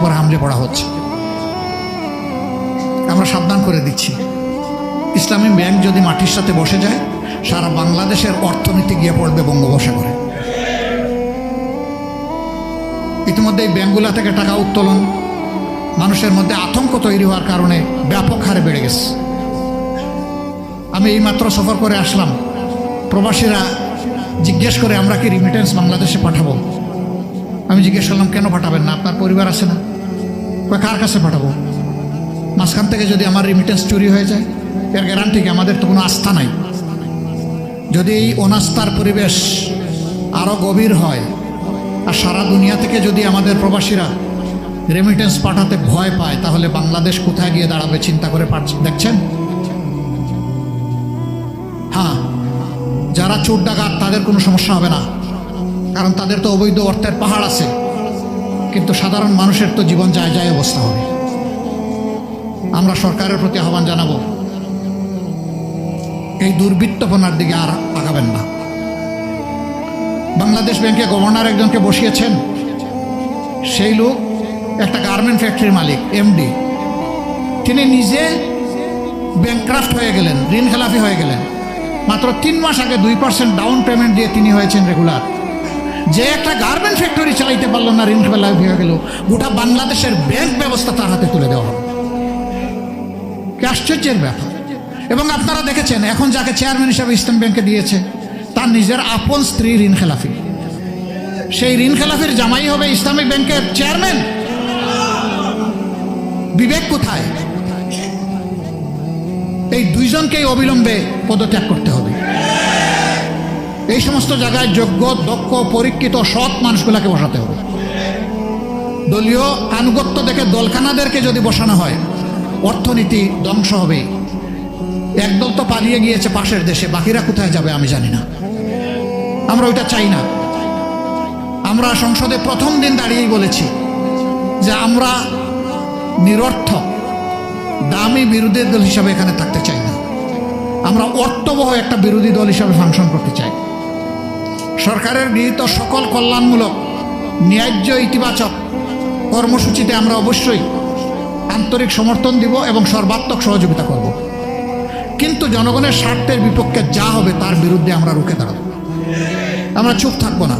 উপর হামলে পড়া হচ্ছে। আমরা সাবধান করে দিচ্ছি, ইসলামী ব্যাংক যদি মাটির সাথে বসে যায়, সারা বাংলাদেশের অর্থনীতি গিয়ে পড়বে বঙ্গোপসাগরে। ইতিমধ্যে এই ব্যাংকগুলো থেকে টাকা উত্তোলন মানুষের মধ্যে আতঙ্ক তৈরি হওয়ার কারণে ব্যাপক হারে বেড়ে গেছে। আমি এইমাত্র সফর করে আসলাম, প্রবাসীরা জিজ্ঞেস করে আমরা কি রিমিটেন্স বাংলাদেশে পাঠাবো। আমি জিজ্ঞেস করলাম কেন পাঠাবেন না, আপনার পরিবার আছে না? কার কাছে পাঠাবো? মাঝখান থেকে যদি আমার রিমিটেন্স চুরি হয়ে যায়, এর গ্যারান্টি কি? আমাদের তো কোনো আস্থা নাই। যদি এই অনাস্থার পরিবেশ আরও গভীর হয় আর সারা দুনিয়া থেকে যদি আমাদের প্রবাসীরা রেমিটেন্স পাঠাতে ভয় পায়, তাহলে বাংলাদেশ কোথায় গিয়ে দাঁড়াবে চিন্তা করে দেখছেন? হ্যাঁ, যারা চোর ডাকাত তাদের কোনো সমস্যা হবে না, কারণ তাদের তো অবৈধ অর্থের পাহাড় আছে, কিন্তু সাধারণ মানুষের তো জীবন যায় যায় অবস্থা হবে। আমরা সরকারের প্রতি আহ্বান জানাবো, এই দুর্বৃত্তপনার দিকে আর আগাবেন না। বাংলাদেশ ব্যাংকে গভর্নর একজনকে বসিয়েছেন, সেই লোক একটা গার্মেন্ট ফ্যাক্টরির মালিক, এমডি। তিনি নিজে ব্যাংক্রাফট হয়ে গেলেন, ঋণ খেলাফি হয়ে গেলেন। মাত্র 3 মাস আগে 2% ডাউন পেমেন্ট দিয়ে তিনি হয়েছেন রেগুলার। যে একটা গার্মেন্ট ফ্যাক্টরি চালাইতে পারল না, ঋণ খেলাফি হয়ে গেল, গোটা বাংলাদেশের ব্যাংক ব্যবস্থা তার হাতে তুলে দেওয়া হবে। কি আশ্চর্যের ব্যাপার! এবং আপনারা দেখেছেন, এখন যাকে চেয়ারম্যান হিসাবে ইসলাম ব্যাংকে দিয়েছে, তার নিজের আপন স্ত্রী ঋণ খেলাফি। সেই ঋণ খেলাফির জামাই হবে ইসলামিক ব্যাংকের চেয়ারম্যান। বিবেক কোথায়? এই দুইজনকেই অবিলম্বে পদত্যাগ করতে হবে। এই সমস্ত জায়গায় যোগ্য, দক্ষ, পরীক্ষিত, সৎ মানুষগুলাকে বসাতে হবে। দলীয় আনুগত্য দেখে দলখানাদেরকে যদি বসানো হয়, অর্থনীতি ধ্বংস হবে। একদল তো পালিয়ে গিয়েছে পাশের দেশে, বাকিরা কোথায় যাবে আমি জানি না। আমরা ওইটা চাই না। আমরা সংসদে প্রথম দিন দাঁড়িয়েই বলেছি যে আমরা নিরর্থক দামি বিরোধী দল হিসাবে এখানে থাকতে চাই না। আমরা অর্থবহ একটা বিরোধী দল হিসাবে ফাংশন করতে চাই। সরকারের গৃহীত সকল কল্যাণমূলক, ন্যায্য, ইতিবাচক কর্মসূচিতে আমরা অবশ্যই আন্তরিক সমর্থন দিব এবং সর্বাত্মক সহযোগিতা করব। কিন্তু জনগণের স্বার্থের বিপক্ষে যা হবে তার বিরুদ্ধে আমরা রুখে দাঁড়াবো। আমরা চুপ থাকবো না।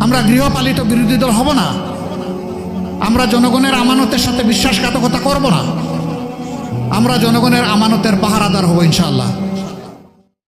আমরা গৃহপালিত বিরোধী দল হব না। আমরা জনগণের আমানতের সাথে বিশ্বাসঘাতকতা করব না। আমরা জনগণের আমানতের পাহারাদার হব ইনশাআল্লাহ।